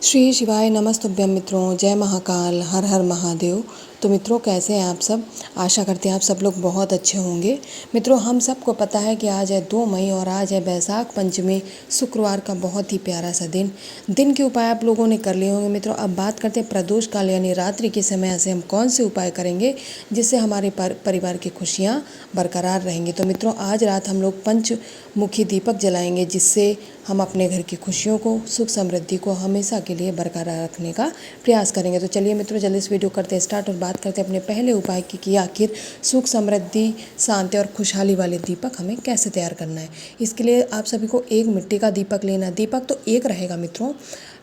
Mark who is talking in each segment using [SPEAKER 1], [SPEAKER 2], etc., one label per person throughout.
[SPEAKER 1] श्री शिवाय नमस्तुभ्यं मित्रों, जय महाकाल, हर हर महादेव। तो मित्रों, कैसे हैं आप सब? आशा करते हैं आप सब लोग बहुत अच्छे होंगे। मित्रों, हम सबको पता है कि आज है 2 मई और आज है बैसाख पंचमी, शुक्रवार का बहुत ही प्यारा सा दिन के उपाय आप लोगों ने कर लिए होंगे। मित्रों, अब बात करते हैं प्रदोष काल यानी रात्रि के समय से हम कौन से उपाय करेंगे जिससे हमारे परिवार की खुशियाँ बरकरार रहेंगी। तो मित्रों, आज रात हम लोग पंचमुखी दीपक जलाएंगे जिससे हम अपने घर की खुशियों को, सुख समृद्धि को हमेशा के लिए बरकरार रखने का प्रयास करेंगे। तो चलिए मित्रों, जल्दी इस वीडियो करते हैं स्टार्ट और बात करते हैं अपने पहले उपाय की कि आखिर सुख समृद्धि, शांति और खुशहाली वाले दीपक हमें कैसे तैयार करना है। इसके लिए आप सभी को एक मिट्टी का दीपक लेना है। दीपक तो एक रहेगा मित्रों,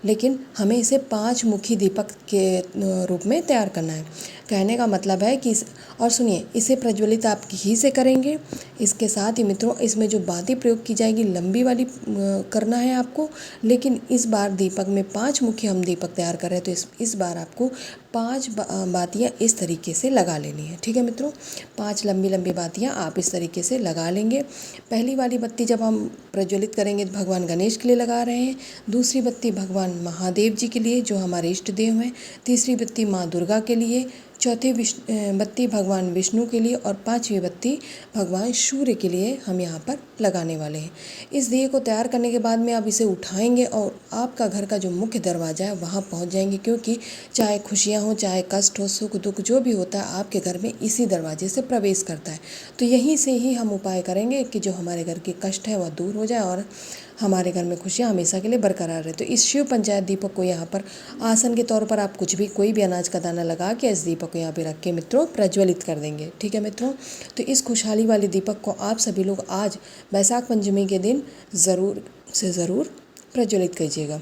[SPEAKER 1] लेकिन हमें इसे 5 मुखी दीपक के रूप में तैयार करना है। कहने का मतलब है कि और सुनिए, इसे प्रज्वलित आप घी से करेंगे। इसके साथ ही मित्रों, इसमें जो बाती प्रयोग की जाएगी लंबी वाली करना है आपको। लेकिन इस बार दीपक में 5 मुखी हम दीपक तैयार कर रहे हैं, तो इस बार आपको 5 बातियाँ इस तरीके से लगा लेनी है। ठीक है मित्रों, 5 लंबी लंबी बातियाँ आप इस तरीके से लगा लेंगे। पहली वाली बत्ती जब हम प्रज्वलित करेंगे तो भगवान गणेश के लिए लगा रहे हैं। दूसरी बत्ती भगवान महादेव जी के लिए, जो हमारे इष्ट देव हैं। तीसरी बत्ती माँ दुर्गा के लिए। चौथी बत्ती भगवान विष्णु के लिए और 5वीं बत्ती भगवान सूर्य के लिए हम यहाँ पर लगाने वाले हैं। इस दिए को तैयार करने के बाद में आप इसे उठाएंगे और आपका घर का जो मुख्य दरवाज़ा है वहाँ पहुँच जाएंगे, क्योंकि चाहे खुशियाँ हो, चाहे कष्ट हो, सुख दुख जो भी होता है आपके घर में इसी दरवाजे से प्रवेश करता है। तो यहीं से ही हम उपाय करेंगे कि जो हमारे घर के कष्ट है वह दूर हो जाए और हमारे घर में खुशियाँ हमेशा के लिए बरकरार रहे। तो इस शिव पंचायत दीपक को यहाँ पर आसन के तौर पर आप कोई भी अनाज का दाना लगा के इस दीपक को यहाँ पे रख के मित्रों प्रज्वलित कर देंगे। ठीक है मित्रों, तो इस खुशहाली वाले दीपक को आप सभी लोग आज बैसाख पंचमी के दिन ज़रूर प्रज्वलित कीजिएगा।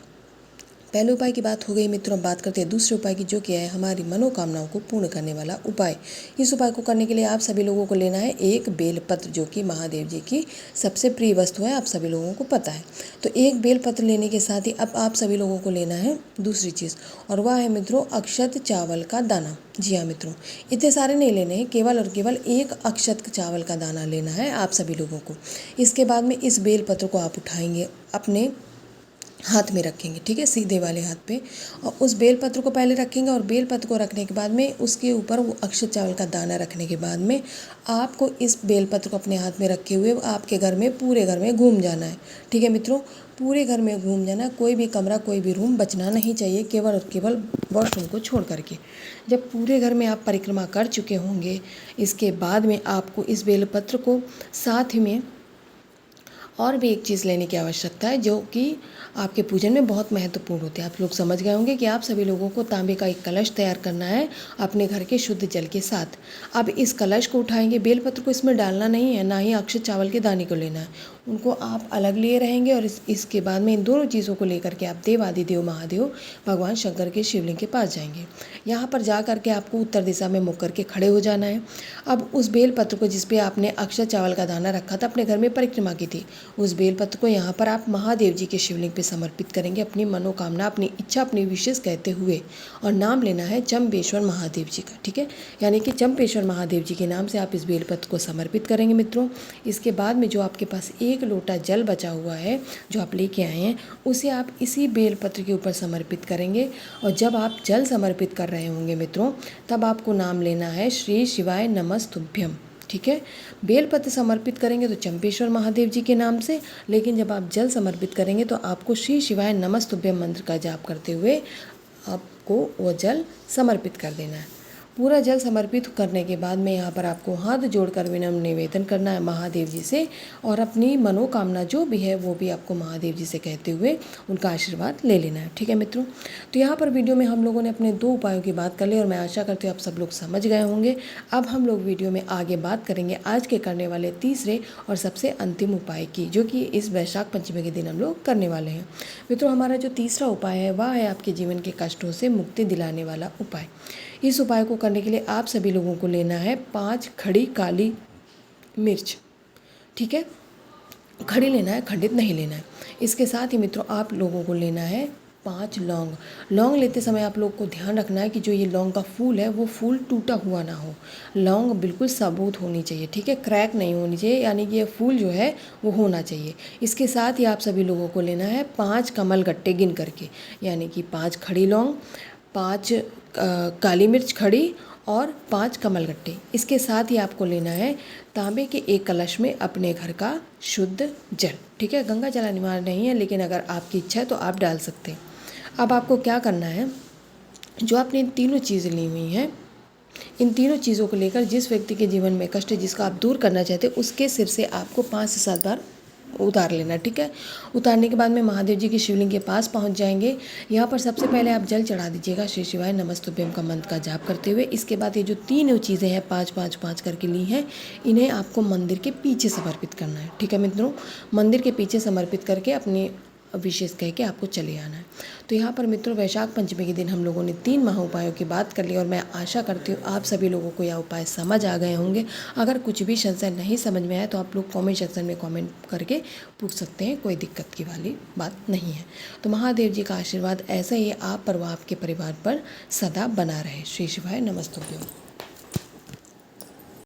[SPEAKER 1] पहले उपाय की बात हो गई मित्रों। अब बात करते हैं दूसरे उपाय की, जो कि है हमारी मनोकामनाओं को पूर्ण करने वाला उपाय। इस उपाय को करने के लिए आप सभी लोगों को लेना है एक बेलपत्र, जो कि महादेव जी की सबसे प्रिय वस्तु है, आप सभी लोगों को पता है। तो एक बेलपत्र लेने के साथ ही अब आप सभी लोगों को लेना है दूसरी चीज़, और वह है मित्रों अक्षत चावल का दाना। जी हाँ मित्रों, इतने सारे नहीं लेने हैं, केवल और केवल एक अक्षत चावल का दाना लेना है आप सभी लोगों को। इसके बाद में इस बेलपत्र को आप उठाएंगे, अपने हाथ में रखेंगे। ठीक है, सीधे वाले हाथ पे, और उस बेलपत्र को पहले रखेंगे और बेलपत्र को रखने के बाद में उसके ऊपर वो अक्षत चावल का दाना रखने के बाद में आपको इस बेलपत्र को अपने हाथ में रखे हुए आपके घर में, पूरे घर में घूम जाना है। ठीक है मित्रों, पूरे घर में घूम जाना, कोई भी कमरा, कोई भी रूम बचना नहीं चाहिए, केवल और केवल वॉशरूम को छोड़ करके। जब पूरे घर में आप परिक्रमा कर चुके होंगे, इसके बाद में आपको इस बेलपत्र को साथ ही में और भी एक चीज़ लेने की आवश्यकता है, जो कि आपके पूजन में बहुत महत्वपूर्ण होती है। आप लोग समझ गए होंगे कि आप सभी लोगों को तांबे का एक कलश तैयार करना है अपने घर के शुद्ध जल के साथ। अब इस कलश को उठाएंगे, बेलपत्र को इसमें डालना नहीं है, ना ही अक्षत चावल के दाने को लेना है, उनको आप अलग लिए रहेंगे। और इसके बाद में इन दोनों चीज़ों को लेकर के आप देवादिदेव महादेव भगवान शंकर के शिवलिंग के पास जाएंगे। यहाँ पर जा करके आपको उत्तर दिशा में मुख करके खड़े हो जाना है। अब उस बेलपत्र को, जिस पे आपने अक्षत चावल का दाना रखा था, अपने घर में परिक्रमा की थी, उस बेलपत्र को यहाँ पर आप महादेव जी के शिवलिंग पे समर्पित करेंगे, अपनी मनोकामना, अपनी इच्छा, अपनी विशेष कहते हुए, और नाम लेना है चंपेश्वर महादेव जी का। ठीक है, यानी कि चंपेश्वर महादेव जी के नाम से आप इस बेलपत्र को समर्पित करेंगे मित्रों। इसके बाद में जो आपके पास एक लोटा जल बचा हुआ है, जो आप लेके आए हैं, उसे आप इसी बेलपत्र के ऊपर समर्पित करेंगे। और जब आप जल समर्पित कर रहे होंगे मित्रों, तब आपको नाम लेना है श्री शिवाय नमस्तुभ्यम। ठीक है, बेलपत्र समर्पित करेंगे तो चंपेश्वर महादेव जी के नाम से, लेकिन जब आप जल समर्पित करेंगे तो आपको श्री शिवाय नमस्तुभ्यम मंत्र का जाप करते हुए आपको वो जल समर्पित कर देना है। पूरा जल समर्पित करने के बाद में यहाँ पर आपको हाथ जोड़कर विनम्र निवेदन करना है महादेव जी से, और अपनी मनोकामना जो भी है वो भी आपको महादेव जी से कहते हुए उनका आशीर्वाद ले लेना है। ठीक है मित्रों, तो यहाँ पर वीडियो में हम लोगों ने अपने 2 उपायों की बात कर ली, और मैं आशा करती हूँ आप सब लोग समझ गए होंगे। अब हम लोग वीडियो में आगे बात करेंगे आज के करने वाले तीसरे और सबसे अंतिम उपाय की, जो कि इस वैशाख पंचमी के दिन हम लोग करने वाले हैं। मित्रों, हमारा जो तीसरा उपाय है वह है आपके जीवन के कष्टों से मुक्ति दिलाने वाला उपाय। इस उपाय को करने के लिए आप सभी लोगों को लेना है 5 खड़ी काली मिर्च। ठीक है, खड़ी लेना है, खंडित नहीं लेना है। इसके साथ ही मित्रों आप लोगों को लेना है 5 लौंग। लौंग लेते समय आप लोग को ध्यान रखना है कि जो ये लौंग का फूल है वो फूल टूटा हुआ ना हो। लौंग बिल्कुल साबुत होनी चाहिए, ठीक है, क्रैक नहीं होनी चाहिए, यानी कि ये फूल जो है वो होना चाहिए। इसके साथ ही आप सभी लोगों को लेना है 5 कमल गट्टे गिन करके, यानी कि 5 खड़ी लौंग, 5 काली मिर्च खड़ी और 5 कमलगट्टे। इसके साथ ही आपको लेना है तांबे के एक कलश में अपने घर का शुद्ध जल, ठीक है। गंगा जल अनिवार्य नहीं है, लेकिन अगर आपकी इच्छा है तो आप डाल सकते हैं। अब आपको क्या करना है, जो आपने इन तीनों चीज़ें ली हुई हैं, इन तीनों चीज़ों को लेकर जिस व्यक्ति के जीवन में कष्ट है जिसका आप दूर करना चाहते हैं, उसके सिर से आपको 5 से 7 बार उतार लेना, ठीक है। उतारने के बाद में महादेव जी की शिवलिंग के पास पहुंच जाएंगे। यहाँ पर सबसे पहले आप जल चढ़ा दीजिएगा श्री शिवाय नमस्तुभ्यम का मंत्र का जाप करते हुए। इसके बाद ये जो तीनों चीज़ें हैं 5 5 5 करके ली हैं, इन्हें आपको मंदिर के पीछे समर्पित करना है, ठीक है मित्रों। मंदिर के पीछे समर्पित करके अपने विशेष कह के आपको चले आना है। तो यहाँ पर मित्रों वैशाख पंचमी के दिन हम लोगों ने 3 महा उपायों की बात कर ली और मैं आशा करती हूँ आप सभी लोगों को यह उपाय समझ आ गए होंगे। अगर कुछ भी संशय नहीं समझ में आया तो आप लोग कमेंट सेक्शन में कमेंट करके पूछ सकते हैं, कोई दिक्कत की वाली बात नहीं है। तो महादेव जी का आशीर्वाद ऐसा ही आप पर व आपके परिवार पर सदा बना रहे। श्री शिवाय नमस्तुभ्यम।